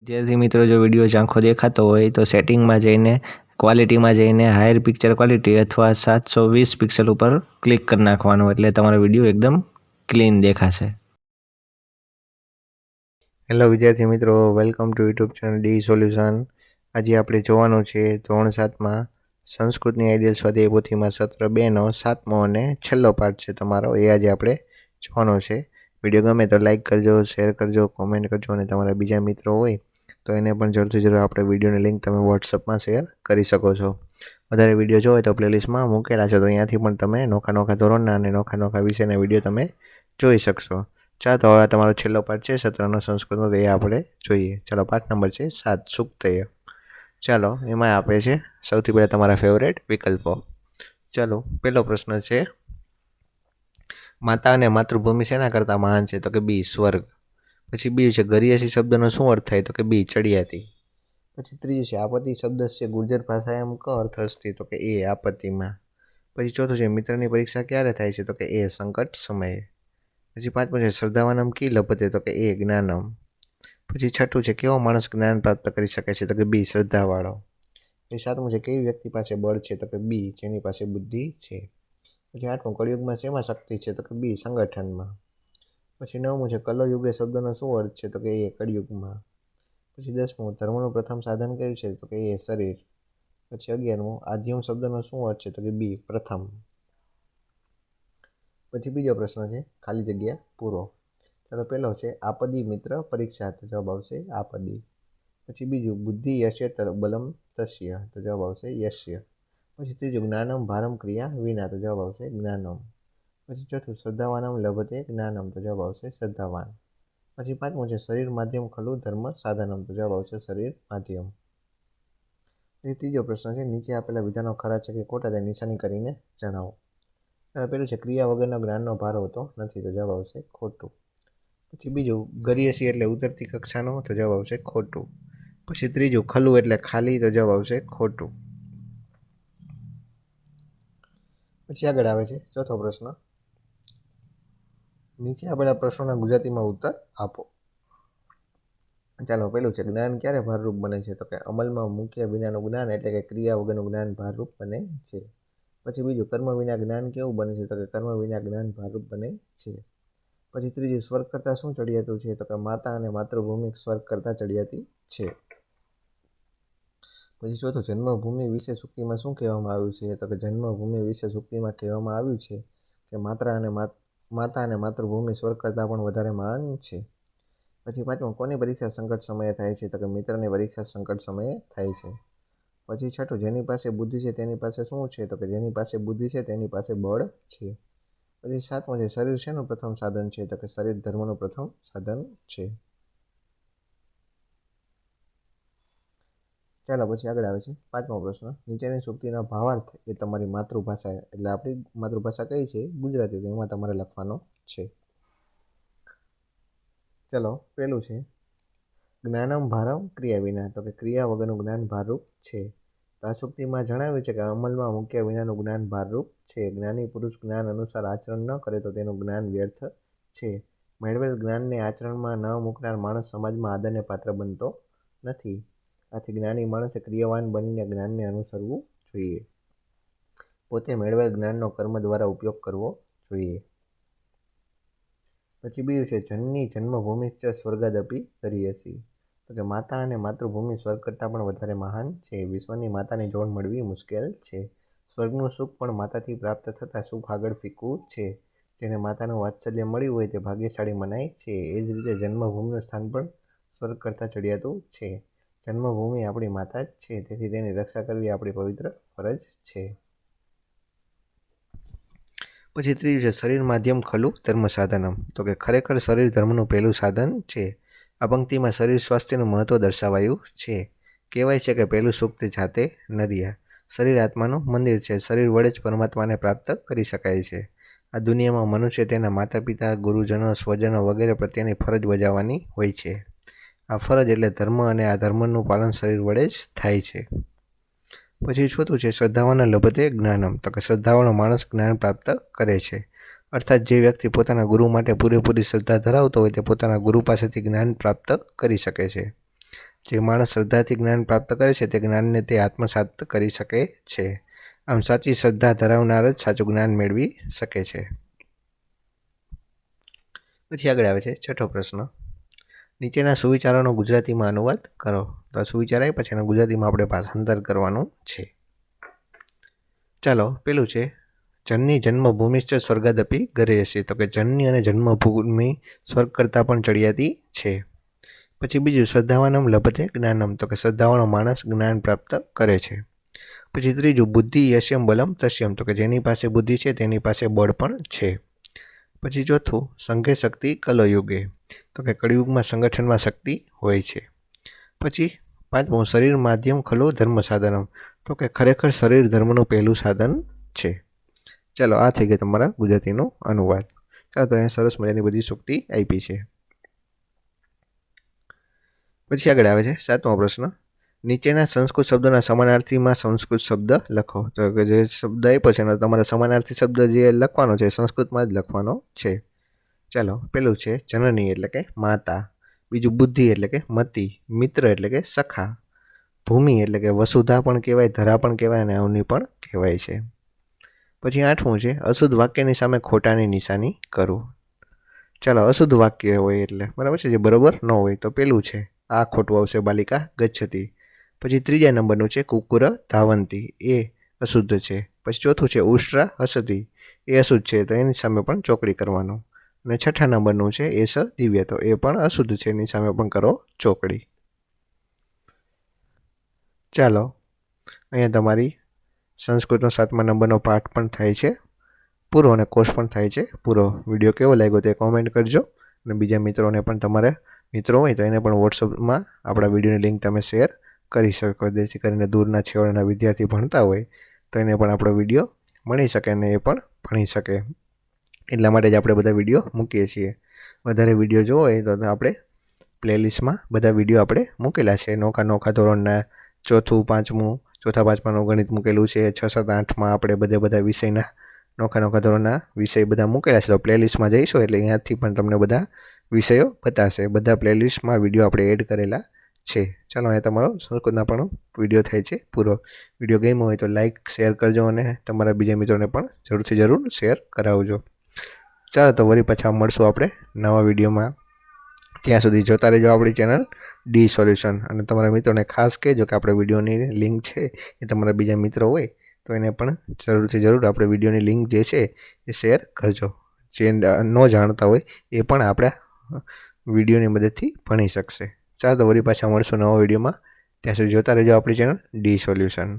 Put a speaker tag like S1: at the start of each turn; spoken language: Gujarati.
S1: विद्यार्थी मित्रों जो विडियो झांखो देखातो होय तो सेटिंग में जईने क्वॉलिटी में जईने हायर पिक्चर क्वॉलिटी अथवा 720 पिक्सल पर क्लिक कर नाखवानुं एटले तमारो विडियो एकदम क्लीन देखाशे। हेलो विद्यार्थी मित्रों, welcome to YouTube channel D solution. आज आपणे जोवानुं छे धोरण 7 में संस्कृतनी आइडियल स्वाध्याय पोथी में सत्र 2 नो 7मो अने छेल्लो पार्ट छे तमारो। ए आज आपणे जोवानो छे। विडियो गमे तो लाइक करजो, शेर करजो, कॉमेंट करजो अने तमारा बीजा मित्रों होय तो एने पण जरूर जरूर आपणे विडियोनी लिंक तमे व्हाट्सएप में शेर करी शको छो। वधारे विडियो जोवे तो प्लेलिस्ट में मूकेला छे तो अहींयाथी पण तमे नोखा नोखा धोरणना अने नोखा नोखा विषयना विडियो तमे जोई शकशो। चालो तो हवे तमारो छेल्लो पार्ट छे सत्रनो संस्कृतनो, ए आपणे जोईए। चलो पार्ट नंबर छे 7 सुक्तय। चलो एमां आपे छे सौथी पहेला तमारा फेवरेट विकल्पो। चलो पहेलो प्रश्न छे, माता अने मातृभूमि शेना करता महान छे? तो के बी स्वर्ग। पछी बीजું છે ગરિયાસી શબ્દનો શું અર્થ થાય? તો કે બી ચડિયાતી। પછી ત્રીજું છે આપત્તિ શબ્દ છે ગુર્જર ભાષામાં ક અર્થ અસ્તિ? તો કે એ આપત્તિમાં। પછી ચોથું છે મિત્રની પરીક્ષા ક્યારે થાય છે? તો કે એ સંકટ સમયે। પછી પાંચમું છે શ્રદ્ધાવાનમ કી લભતે? તો કે એ જ્ઞાનમ। પછી છઠ્ઠું છે કેવો માણસ જ્ઞાન પ્રાપ્ત કરી શકે છે? તો કે બી શ્રદ્ધાવાળો। પછી સાતમું છે કેવી વ્યક્તિ પાસે બળ છે? તો કે બી જેની પાસે બુદ્ધિ છે। પછી આઠમું કળિયુગમાં શેમાં શક્તિ છે? તો કે બી સંગઠનમાં। પછી નવમું છે કલયુગે શબ્દનો શું અર્થ છે? તો કે એ કળિયુગમાં। પછી 10મું ધર્મનું પ્રથમ સાધન કયું છે? તો કે એ શરીર। પછી 11મું આદ્યમ શબ્દનો શું અર્થ છે? તો કે બી પ્રથમ। પછી બીજો પ્રશ્ન છે ખાલી જગ્યા પૂરો। ચાલો પહેલો છે આપદી મિત્ર પરીક્ષા, તો જવાબ આવશે આપદી। પછી બીજું બુદ્ધિ યશ્ય બલમ તસ્ય, તો જવાબ આવશે યશ્ય। પછી ત્રીજું જ્ઞાનમ ભારમ ક્રિયા વિના, તો જવાબ આવશે જ્ઞાનમ। પછી ચોથું શ્રદ્ધાવાનમ લભતે જ્ઞાનમ, તો જવાબ આવશે શ્રદ્ધાવાન। પછી પાંચમું છે શરીર માધ્યમ ખલું ધર્મ સાધનમ, તો જવાબ આવશે શરીર માધ્યમ। પછી ત્રીજો પ્રશ્ન છે નીચે આપેલા વિધાનો ખરા છે કે ખોટા તે નિશાની કરીને જણાવો। પેલું છે ક્રિયા વગરનો જ્ઞાનનો ભાર હોતો નથી, તો જવાબ આવશે ખોટું। પછી બીજું ગરિયસી એટલે ઉતરતી કક્ષાનો, તો જવાબ આવશે ખોટું। પછી ત્રીજું ખલું એટલે ખાલી, તો જવાબ આવશે ખોટું। પછી આગળ આવે છે ચોથો પ્રશ્ન, નીચે આપેલા પ્રશ્નોના ગુજરાતીમાં ઉત્તર આપો। ચાલો પેલું છે જ્ઞાન ક્યારે ભારરૂપ બને છે? તો કે અમલમાં મૂક્યા વિનાનું જ્ઞાન એટલે કે ક્રિયા વગરનું જ્ઞાન ભારરૂપ બને છે। પછી બીજું કર્મ વિના જ્ઞાન કેવું બને છે? તો કે કર્મ વિના જ્ઞાન ભારરૂપ બને છે। પછી ત્રીજું સ્વર્ગ કરતાં શું ચડિયાતું છે? તો કે માતા અને માતૃભૂમિ સ્વર્ગ કરતાં ચડિયાતી છે। પછી ચોથું જન્મભૂમિ વિશે સૂક્તિમાં શું કહેવામાં આવ્યું છે? તો કે જન્મભૂમિ વિશે સૂક્તિમાં કહેવામાં આવ્યું છે કે માતા અને માતૃભૂમિ સ્વર્ગ કરતાં પણ વધારે મહાન છે। પછી પાંચમું કોની પરીક્ષા સંકટ સમયે થાય છે? તો કે મિત્રની પરીક્ષા સંકટ સમયે થાય છે। પછી છઠ્ઠું જેની પાસે બુદ્ધિ છે તેની પાસે શું છે? તો કે જેની પાસે બુદ્ધિ છે તેની પાસે બળ છે। પછી સાતમું છે શરીર શેનું પ્રથમ સાધન છે? તો કે શરીર ધર્મનું પ્રથમ સાધન છે। ચાલો પછી આગળ આવે છે પાંચમો પ્રશ્ન, નીચેની સૂક્તિના ભાવાર્થ એ તમારી માતૃભાષા એટલે આપણી માતૃભાષા કઈ છે? ગુજરાતી, તો એમાં તમારે લખવાનો છે। ચલો પેલું છે જ્ઞાનમ ભારમ ક્રિયા વિના, તો કે ક્રિયા વગરનું જ્ઞાન ભારરૂપ છે। તો આ સૂક્તિમાં જણાવ્યું છે કે અમલમાં મૂક્યા વિનાનું જ્ઞાન ભારરૂપ છે। જ્ઞાની પુરુષ જ્ઞાન અનુસાર આચરણ ન કરે તો તેનું જ્ઞાન વ્યર્થ છે। મેળવેલ જ્ઞાનને આચરણમાં ન મૂકનાર માણસ સમાજમાં આદરને પાત્ર બનતો નથી। આથી જ્ઞાની માણસે ક્રિયાવાન બનીને જ્ઞાનને અનુસરવું જોઈએ। પોતે મેળવેલ જ્ઞાનનો કર્મ દ્વારા ઉપયોગ કરવો જોઈએ। પછી બીજું છે જનની જન્મભૂમિશ્ચ સ્વર્ગાદપી ગરીયસી, તો કે માતા અને માતૃભૂમિ સ્વર્ગ કરતાં પણ વધારે મહાન છે। વિશ્વની માતાની જોડ મળવી મુશ્કેલ છે। સ્વર્ગનું સુખ પણ માતાથી પ્રાપ્ત થતાં સુખ આગળ ફીકું છે। જેને માતાનું વાત્સલ્ય મળ્યું હોય તે ભાગ્યશાળી મનાય છે। એ જ રીતે જન્મભૂમિનું સ્થાન પણ સ્વર્ગ કરતાં ચડિયાતું છે। જન્મભૂમિ આપણી માતા જ છે, તેથી તેની રક્ષા કરવી આપણી પવિત્ર ફરજ છે। પછી ત્રીજું છે શરીર માધ્યમ ખલું ધર્મ સાધનમ, તો કે ખરેખર શરીર ધર્મનું પહેલું સાધન છે। આ પંક્તિમાં શરીર સ્વાસ્થ્યનું મહત્વ દર્શાવાયું છે। કહેવાય છે કે પહેલું સુખ તે જાતે નર્યા। શરીર આત્માનું મંદિર છે। શરીર વડે જ પરમાત્માને પ્રાપ્ત કરી શકાય છે। આ દુનિયામાં મનુષ્ય તેના માતા પિતા, ગુરુજનો, સ્વજનો વગેરે પ્રત્યેની ફરજ બજાવવાની હોય છે। આ ફરજ એટલે ધર્મ અને આ ધર્મનું પાલન શરીર વડે જ થાય છે। પછી ચોથું છે શ્રદ્ધાવાન લભતે જ્ઞાનમ, તો કે શ્રદ્ધાવાળો માણસ જ્ઞાન પ્રાપ્ત કરે છે। અર્થાત જે વ્યક્તિ પોતાના ગુરુ માટે પૂરેપૂરી શ્રદ્ધા ધરાવતો હોય તે પોતાના ગુરુ પાસેથી જ્ઞાન પ્રાપ્ત કરી શકે છે। જે માણસ શ્રદ્ધાથી જ્ઞાન પ્રાપ્ત કરે છે તે જ્ઞાનને તે આત્મસાત કરી શકે છે. આમ સાચી શ્રદ્ધા ધરાવનાર જ સાચું જ્ઞાન મેળવી શકે છે. પછી આગળ આવે છે છઠ્ઠો પ્રશ્ન. નીચેના સુવિચારોનો ગુજરાતીમાં અનુવાદ કરો. તો સુવિચાર આવી પછી એનો ગુજરાતીમાં આપણે ભાષાંતર કરવાનું છે. ચાલો, પેલું છે જનની જન્મભૂમિશ્ચ સ્વર્ગાદપી ગરેયસી. તો કે જનની અને જન્મભૂમિ સ્વર્ગ કરતાં પણ ચડિયાતી છે. પછી બીજું શ્રદ્ધાવાનમ લભતે જ્ઞાનમ. તો કે શ્રદ્ધાવાળો માણસ જ્ઞાન પ્રાપ્ત કરે છે. પછી ત્રીજું બુદ્ધિ યશ્યમ બલમ તસ્યમ. તો કે જેની પાસે બુદ્ધિ છે તેની પાસે બળ પણ છે. પછી ચોથું સંઘે શક્તિ કલયુગે. તો કે કળિયુગમાં સંગઠનમાં શક્તિ હોય છે. પછી પાંચમું શરીર માધ્યમ ખલો ધર્મ સાધનમ. તો કે ખરેખર શરીર ધર્મનું પહેલું સાધન છે. ચાલો, આ થઈ ગયું તમારા ગુજરાતીનો અનુવાદ. ચાલો, તો અહીંયા સરસ મજાની બધી સૂક્તિ આપી છે. પછી આગળ આવે છે સાતમો પ્રશ્ન. નીચેના સંસ્કૃત શબ્દોના સમાનાર્થીમાં સંસ્કૃત શબ્દ લખો. તો કે જે શબ્દ આપ્યો છે એનો તમારે સમાનાર્થી શબ્દ જે લખવાનો છે સંસ્કૃતમાં જ લખવાનો છે. ચાલો, પેલું છે જનની એટલે કે માતા. બીજું બુદ્ધિ એટલે કે મતિ. મિત્ર એટલે કે સખા. ભૂમિ એટલે કે વસુધા પણ કહેવાય, ધરા પણ કહેવાય અને અવની પણ કહેવાય છે. પછી આઠમું છે અશુદ્ધ વાક્યની સામે ખોટાની નિશાની કરવું. ચાલો, અશુદ્ધ વાક્ય હોય એટલે બરાબર છે, જે બરોબર ન હોય. તો પેલું છે આ ખોટું આવશે, બાલિકા ગચ્છતી. પછી ત્રીજા નંબરનું છે કુકુર ધાવંતી, એ અશુદ્ધ છે. પછી ચોથું છે ઉષ્ટ્રા હસતી, એ અશુદ્ધ છે, તો એની સામે પણ ચોકડી કરવાનું. અને છઠ્ઠા નંબરનું છે એસ દિવ્ય, તો એ પણ અશુદ્ધ છે, એની સામે પણ કરો ચોકડી. ચાલો, અહીંયા તમારી સંસ્કૃતનો 7મા નંબરનો પાઠ પણ થાય છે પૂરો અને કોર્સ પણ થાય છે પૂરો. વિડીયો કેવો લાગ્યો તે કોમેન્ટ કરજો. અને બીજા મિત્રોને પણ, તમારા મિત્રો હોય તો એને પણ વોટ્સઅપમાં આપણા વિડીયોની લિંક તમે શેર કરી શકો. જેથી કરીને દૂરના છેવાડાના વિદ્યાર્થી ભણતા હોય તો એને પણ આપણો વિડીયો મળી શકે અને એ પણ ભણી શકે. એટલા માટે જ આપણે બધા વિડીયો મૂકીએ છીએ. વધારે વિડીયો જોવો હોય તો આપણે પ્લેલિસ્ટમાં બધા વિડીયો આપણે મૂકેલા છે. નોખા ધોરણના 4થું 5મું, 4થા 5માનું ગણિત મૂકેલું છે. 6, 7, 8માં આપણે બધા વિષયના નોખા ધોરણના વિષય બધા મૂકેલા છે. તો પ્લેલિસ્ટમાં જઈશો એટલે અહીંયાથી પણ તમને બધા વિષયો બતાશે. બધા પ્લેલિસ્ટમાં વિડીયો આપણે એડ કરેલા છે. ચાલો, અહીંયા તમારો સંસ્કૃતના પણ વિડીયો થાય છે પૂરો. વિડીયો ગમ્યો હોય તો લાઇક શેર કરજો અને તમારા બીજા મિત્રોને પણ જરૂર શેર કરાવજો. ચાલો, તો વળી પાછા મળશું આપણે નવા વિડીયોમાં. ત્યાં સુધી જોતા રહેજો આપણી ચેનલ ડી સોલ્યુશન. અને તમારા મિત્રોને ખાસ કહેજો કે આપણે વિડીયોની લિંક છે એ તમારા બીજા મિત્રો હોય તો એને પણ જરૂર આપણે વિડીયોની લિંક જે છે એ શેર કરજો. જે ન જાણતા હોય એ પણ આપણા વિડીયોની મદદથી ભણી શકશે. ચાલો, તો વળી પાછા મળશું નવા વિડીયોમાં. ત્યાં સુધી જોતા રહેજો આપણી ચેનલ ડી સોલ્યુશન.